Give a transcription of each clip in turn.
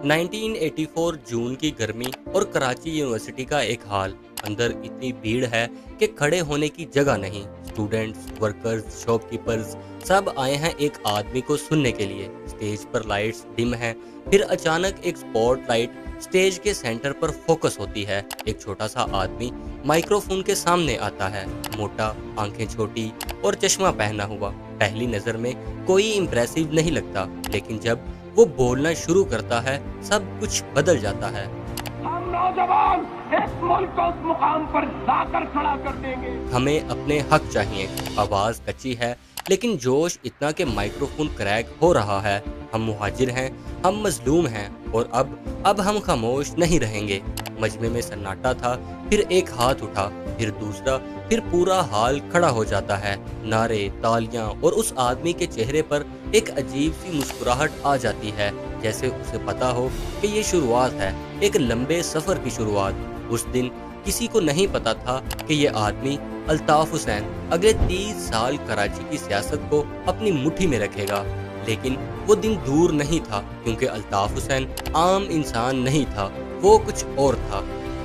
1984 जून की गर्मी और कराची यूनिवर्सिटी का एक हाल। अंदर इतनी भीड़ है कि खड़े होने की जगह नहीं। स्टूडेंट्स, वर्कर्स, शॉपकीपर्स सब आए हैं एक आदमी को सुनने के लिए। स्टेज पर लाइट्स डिम हैं, फिर अचानक एक स्पॉटलाइट स्टेज के सेंटर पर फोकस होती है। एक छोटा सा आदमी माइक्रोफोन के सामने आता है, मोटा, आंखें छोटी और चश्मा पहना हुआ। पहली नजर में कोई इम्प्रेसिव नहीं लगता, लेकिन जब वो बोलना शुरू करता है सब कुछ बदल जाता है। हम नौजवान इस मुल्क को उस मुकाम पर लाकर खड़ा कर देंगे। हमें अपने हक चाहिए। आवाज कच्ची है लेकिन जोश इतना कि माइक्रोफोन क्रैक हो रहा है। हम मुहाजिर हैं, हम मजलूम हैं और अब हम खामोश नहीं रहेंगे। मजमे में सन्नाटा था, फिर एक हाथ उठा, फिर दूसरा, फिर पूरा हाल खड़ा हो जाता है। नारे, तालियां और उस आदमी के चेहरे पर एक अजीब सी मुस्कुराहट आ जाती है, जैसे उसे पता हो कि ये शुरुआत है, एक लंबे सफर की शुरुआत। उस दिन किसी को नहीं पता था कि ये आदमी अल्ताफ हुसैन अगले 30 साल कराची की सियासत को अपनी मुट्ठी में रखेगा। लेकिन वो दिन दूर नहीं था, क्योंकि अल्ताफ हुसैन आम इंसान नहीं था, वो कुछ और था।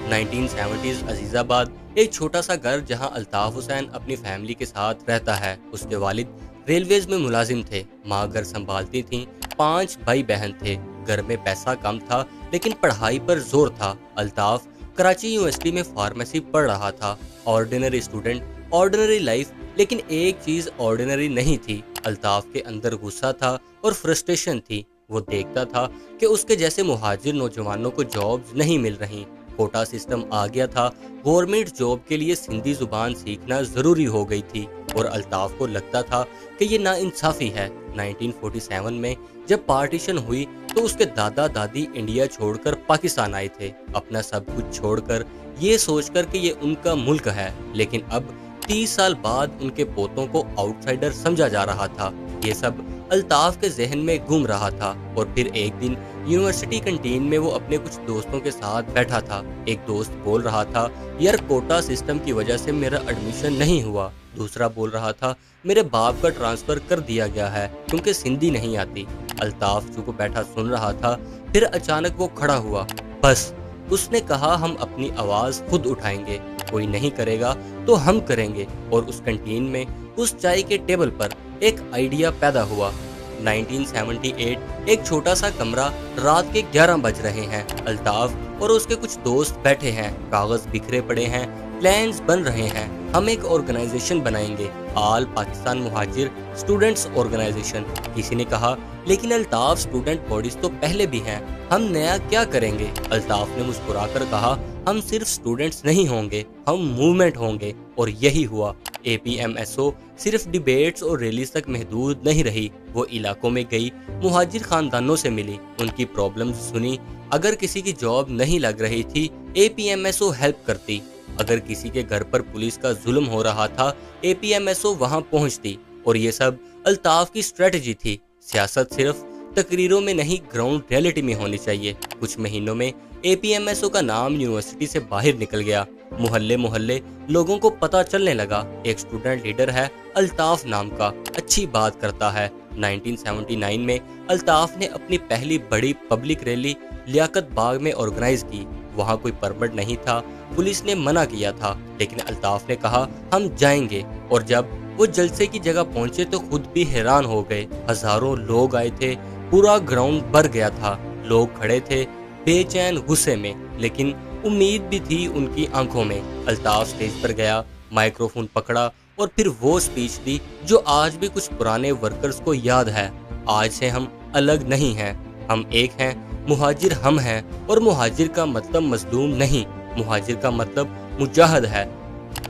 1970s अजीजाबाद, एक छोटा सा घर जहां अल्ताफ हुसैन अपनी फैमिली के साथ रहता है। उसके वालिद रेलवेज में मुलाजिम थे, माँ घर संभालती थीं, 5 भाई बहन थे। घर में पैसा कम था लेकिन पढ़ाई पर जोर था। अल्ताफ कराची यूनिवर्सिटी में फार्मेसी पढ़ रहा था। ऑर्डिनरी स्टूडेंट, ऑर्डिनरी लाइफ, लेकिन एक चीज ऑर्डिनरी नहीं थी। अल्ताफ के अंदर गुस्सा था और फ्रस्ट्रेशन थी। वो देखता था कि उसके जैसे मुहाजिर नौजवानों को जॉब्स नहीं मिल रही। कोटा सिस्टम आ गया था, गवर्नमेंट जॉब के लिए सिंधी जुबान सीखना जरूरी हो गई थी और अल्ताफ को लगता था कि ये नाइंसाफी है। 1947 में जब पार्टीशन हुई तो उसके दादा दादी इंडिया छोड़कर पाकिस्तान आए थे, अपना सब कुछ छोड़कर, ये सोचकर कि ये उनका मुल्क है। लेकिन अब 30 साल बाद उनके पोतों को आउटसाइडर समझा जा रहा था। ये सब अल्ताफ के जहन में घूम रहा था। और फिर एक दिन यूनिवर्सिटी कैंटीन में वो अपने कुछ दोस्तों के साथ बैठा था। एक दोस्त बोल रहा था, यार कोटा सिस्टम की वजह से मेरा एडमिशन नहीं हुआ। दूसरा बोल रहा था, मेरे बाप का ट्रांसफर कर दिया गया है क्योंकि सिंधी नहीं आती। अल्ताफ चुप बैठा सुन रहा था, फिर अचानक वो खड़ा हुआ। बस, उसने कहा, हम अपनी आवाज खुद उठाएंगे, कोई नहीं करेगा तो हम करेंगे। और उस कैंटीन में, उस चाय के टेबल पर एक आइडिया पैदा हुआ। 1978, एक छोटा सा कमरा, रात के 11 बज रहे हैं। अल्ताफ और उसके कुछ दोस्त बैठे हैं, कागज बिखरे पड़े हैं, प्लान्स बन रहे हैं। हम एक ऑर्गेनाइजेशन बनाएंगे, आल पाकिस्तान मुहाजिर स्टूडेंट्स ऑर्गेनाइजेशन। किसी ने कहा, लेकिन अल्ताफ, स्टूडेंट बॉडीज तो पहले भी हैं, हम नया क्या करेंगे? अल्ताफ ने मुस्कुराकर कहा, हम सिर्फ स्टूडेंट्स नहीं होंगे, हम मूवमेंट होंगे। और यही हुआ। APMSO सिर्फ डिबेट्स और रैलीज तक महदूद नहीं रही, वो इलाकों में गई, मुहाजिर खानदानों से मिली, उनकी प्रॉब्लम्स सुनी। अगर किसी की जॉब नहीं लग रही थी, APMSO हेल्प करती। अगर किसी के घर पर पुलिस का जुल्म हो रहा था, APMSO वहां पहुंचती। और ये सब अल्ताफ की स्ट्रेटजी थी। सियासत सिर्फ तकरीरों में नहीं, ग्राउंड रियलिटी में होनी चाहिए। कुछ महीनों में APMSO का नाम यूनिवर्सिटी से बाहर निकल गया। मोहल्ले मोहल्ले लोगों को पता चलने लगा, एक स्टूडेंट लीडर है अल्ताफ नाम का, अच्छी बात करता है। 1979 में अल्ताफ ने अपनी पहली बड़ी पब्लिक रैली लियाकत बाग में ऑर्गेनाइज की। वहाँ कोई परमिट नहीं था, पुलिस ने मना किया था, लेकिन अल्ताफ ने कहा, हम जाएंगे। और जब वो जलसे की जगह पहुंचे तो खुद भी हैरान हो गए। हजारों लोग आए थे, पूरा ग्राउंड भर गया था। लोग खड़े थे बेचैन गुस्से में, लेकिन उम्मीद भी थी उनकी आंखों में। अल्ताफ स्टेज पर गया, माइक्रोफोन पकड़ा और फिर वो स्पीच दी जो आज भी कुछ पुराने वर्कर्स को याद है। आज से हम अलग नहीं हैं, हम एक हैं, मुहाजिर हम हैं। और मुहाजिर का मतलब मजलूम नहीं, मुहाजिर का मतलब मुजाहिद है।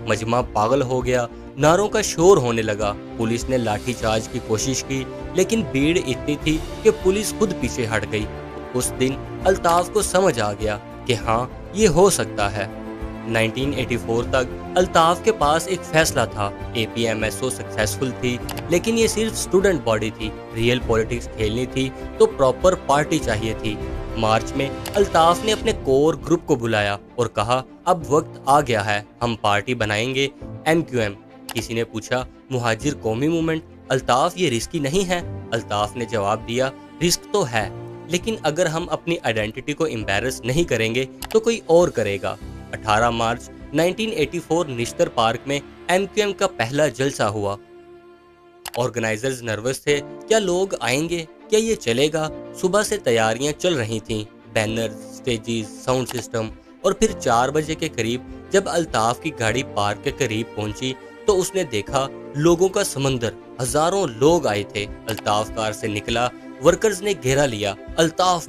मजमा पागल हो गया, नारों का शोर होने लगा। पुलिस ने लाठीचार्ज की कोशिश की, लेकिन भीड़ इतनी थी कि पुलिस खुद पीछे हट गई। उस दिन अल्ताफ को समझ आ गया कि हाँ, ये हो सकता है। 1984 तक अल्ताफ के पास एक फैसला था। APMSO सक्सेसफुल थी, लेकिन ये सिर्फ स्टूडेंट बॉडी थी। रियल पॉलिटिक्स खेलनी थी तो प्रॉपर पार्टी चाहिए थी। मार्च में अल्ताफ ने अपने कोर ग्रुप को बुलाया और कहा, अब वक्त आ गया है, हम पार्टी बनाएंगे, MQM। किसी ने पूछा, मुहाजिर कौमी मूवमेंट? अल्ताफ, ये रिस्की नहीं है? अल्ताफ ने जवाब दिया, रिस्क तो है, لیکن اگر ہم اپنی آئیڈینٹی کو امبیرس نہیں کریں گے تو کوئی اور کرے گا۔ 18 مارچ 1984 نشتر پارک میں MQM کا پہلا جلسہ ہوا۔ آرگنائزرز نروس تھے، کیا لوگ آئیں گے، کیا یہ چلے گا؟ صبح سے تیاریاں چل رہی تھیں، بینرز، سٹیجز، ساؤنڈ سسٹم، اور پھر 4 بجے کے قریب جب الطاف کی گاڑی پارک کے قریب پہنچی تو اس نے دیکھا لوگوں کا سمندر، ہزاروں لوگ آئے تھے۔ الطاف کار سے نکلا، ورکرز نے گھیرا لیا، الطاف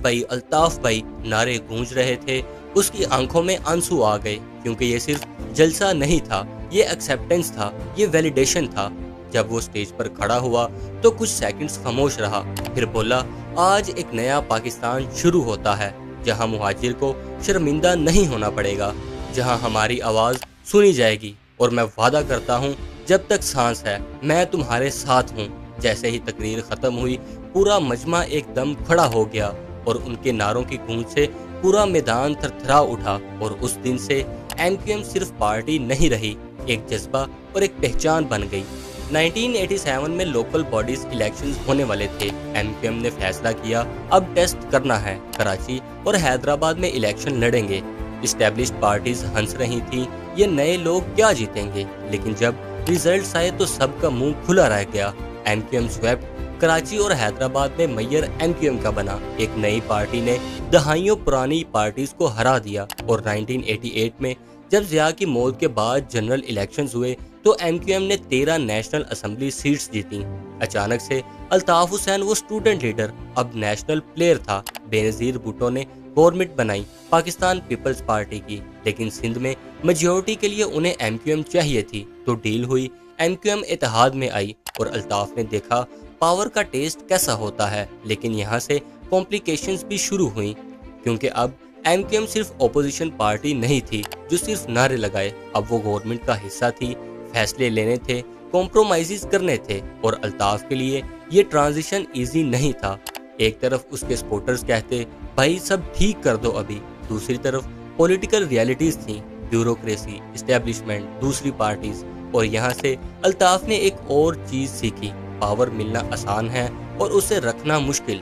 بھائی نعرے گونج رہے تھے۔ اس کی آنکھوں میں آنسو آ گئے، کیونکہ یہ صرف جلسہ نہیں تھا، یہ ایکسیپٹنس تھا، یہ ویلیڈیشن تھا۔ جب وہ سٹیج پر کھڑا ہوا تو کچھ سیکنڈز خاموش رہا، پھر بولا، آج ایک نیا پاکستان شروع ہوتا ہے، جہاں مہاجر کو شرمندہ نہیں ہونا پڑے گا، جہاں ہماری آواز سنی جائے گی، اور میں وعدہ کرتا ہوں جب تک سانس ہے میں تمہارے ساتھ ہوں۔ جیسے ہی تقریر ختم ہوئی پورا مجمع ایک دم کھڑا ہو گیا، اور ان کے نعروں کی گونج سے پورا میدان تھرتھرا اٹھا، اور اس دن سے MQM صرف پارٹی نہیں رہی، ایک جذبہ اور ایک پہچان بن گئی۔ 1987 میں لوکل باڈیز الیکشنز ہونے والے تھے۔ MQM نے فیصلہ کیا اب ٹیسٹ کرنا ہے، کراچی اور حیدرآباد میں الیکشن لڑیں گے۔ اسٹیبلشڈ پارٹیز ہنس رہی تھیں، یہ نئے لوگ کیا جیتیں گے، لیکن جب ریزلٹس آئے تو سب کا منہ کھلا رہ گیا۔ MQM سویپٹ، کراچی اور حیدرآباد میں میئر MQM کا بنا۔ ایک نئی پارٹی نے دہائیوں پرانی پارٹیز کو ہرا دیا، اور 1988 میں جب ضیاء کی موت کے بعد جنرل الیکشنز ہوئے تو MQM نے 13 نیشنل اسمبلی سیٹس جیتیں۔ اچانک سے الطاف حسین وہ اسٹوڈنٹ لیڈر اب نیشنل پلیئر تھا۔ بے نظیر بھٹو نے گورنمنٹ بنائی پاکستان پیپلز پارٹی کی، لیکن سندھ میں میجورٹی کے لیے انہیں MQM چاہیے تھی، تو ڈیل ہوئی، MQM اتحاد میں آئی، اور الطاف نے دیکھا پاور کا ٹیسٹ کیسا ہوتا ہے۔ لیکن یہاں سے کمپلیکیشنز بھی شروع ہوئیں، کیونکہ اب MQM صرف اپوزیشن پارٹی نہیں تھی جو صرف نعرے لگائے، اب وہ گورنمنٹ کا حصہ تھی، فیصلے لینے تھے، کمپرومائزز کرنے تھے، اور الطاف کے لیے یہ ٹرانزیشن ایزی نہیں تھا۔ ایک طرف اس کے سپورٹرز کہتے بھائی سب ٹھیک کر دو ابھی، دوسری طرف پولیٹیکل ریالٹیز تھیں، بیوروکریسی، اسٹیبلشمنٹ، دوسری پارٹیز، اور یہاں سے الطاف نے ایک اور چیز سیکھی، پاور ملنا آسان ہے اور اسے رکھنا مشکل۔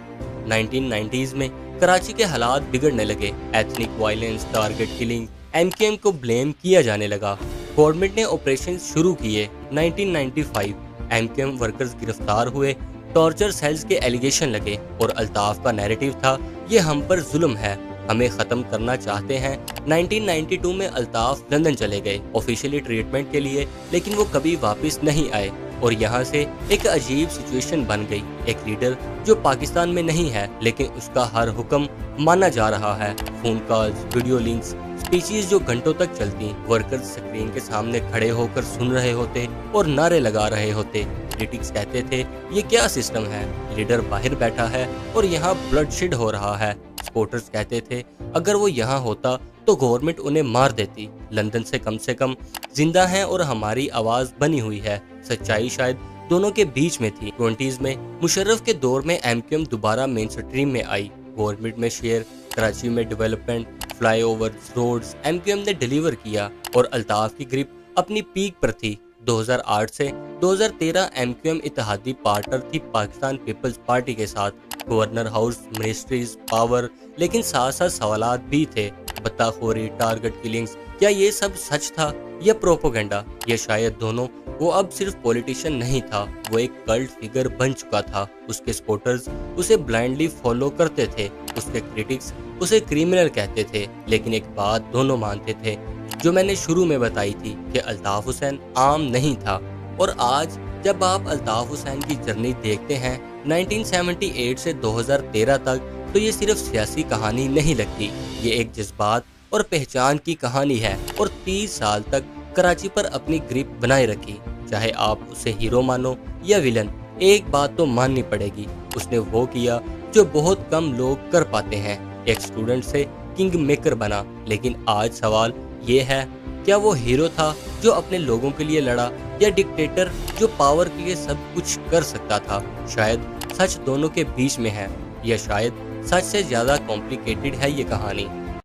1990s میں کراچی کے حالات بگڑنے لگے، ethnic violence, target killing, MQM کو بلیم کیا جانے لگا۔ گورنمنٹ نے آپریشن شروع کیے۔ 1995 MQM ورکرز گرفتار ہوئے، ٹارچر سیلز کے ایلیگیشن لگے، اور الطاف کا نیریٹو تھا یہ ہم پر ظلم ہے، ہمیں ختم کرنا چاہتے ہیں۔ 1992 میں الطاف لندن چلے گئے آفیشیلی ٹریٹمنٹ کے لیے، لیکن وہ کبھی واپس نہیں آئے، اور یہاں سے ایک عجیب سچویشن بن گئی، ایک لیڈر جو پاکستان میں نہیں ہے لیکن اس کا ہر حکم مانا جا رہا ہے، phone calls, video links, speeches جو گھنٹوں تک چلتی، ورکرز اسکرین کے سامنے کھڑے ہو کر سن رہے ہوتے اور نعرے لگا رہے ہوتے۔ کریٹکس کہتے تھے یہ کیا سسٹم ہے، لیڈر باہر بیٹھا ہے اور یہاں بلڈ شیڈ ہو رہا ہے۔ سپورٹرز کہتے تھے اگر وہ یہاں ہوتا تو گورنمنٹ انہیں مار دیتی، لندن سے کم زندہ ہیں اور ہماری آواز بنی ہوئی ہے۔ سچائی شاید دونوں کے بیچ میں تھی۔ 20s میں مشرف کے دور میں MQM دوبارہ مین سٹریم میں آئی، گورنمنٹ میں شیئر، کراچی میں development, fly overs, roads, MQM نے ڈیلیور کیا، اور الطاف کی گرپ اپنی پیک پر تھی۔ 2008 سے 2013 MQM اتحادی پارٹنر تھی پاکستان پیپلز پارٹی کے ساتھ، گورنر ہاؤس، منسٹریز، پاور، لیکن ساتھ ساتھ سوالات بھی تھے، بتا خوری، ٹارگٹ کلنگز، کیا یہ سب سچ تھا یا پروپیگنڈا، یا شاید دونوں؟ وہ اب صرف پولیٹیشین نہیں تھا، وہ ایک کلٹ فگر بن چکا تھا۔ اس کے سپورٹرز اسے بلائنڈلی فالو کرتے تھے، اس کے کریٹکس اسے کریمنل کہتے تھے، لیکن ایک بات دونوں مانتے تھے جو میں نے شروع میں بتائی تھی کہ الطاف حسین عام نہیں تھا۔ اور آج جب آپ الطاف حسین کی جرنی دیکھتے ہیں 1978 سے 2013 تک، تو یہ صرف سیاسی کہانی نہیں لگتی، یہ ایک جذبات اور پہچان کی کہانی ہے، اور 30 سال تک کراچی پر اپنی گرپ بنائے رکھی۔ چاہے آپ اسے ہیرو مانو یا ویلن، ایک بات تو ماننی پڑے گی، اس نے وہ کیا جو بہت کم لوگ کر پاتے ہیں، ایک اسٹوڈنٹ سے کنگ میکر بنا۔ لیکن آج سوال یہ ہے، کیا وہ ہیرو تھا جو اپنے لوگوں کے لیے لڑا، یا ڈکٹیٹر جو پاور کے لیے سب کچھ کر سکتا تھا؟ شاید سچ دونوں کے بیچ میں ہے، یا شاید سچ سے زیادہ کمپلیکیٹڈ ہے یہ کہانی۔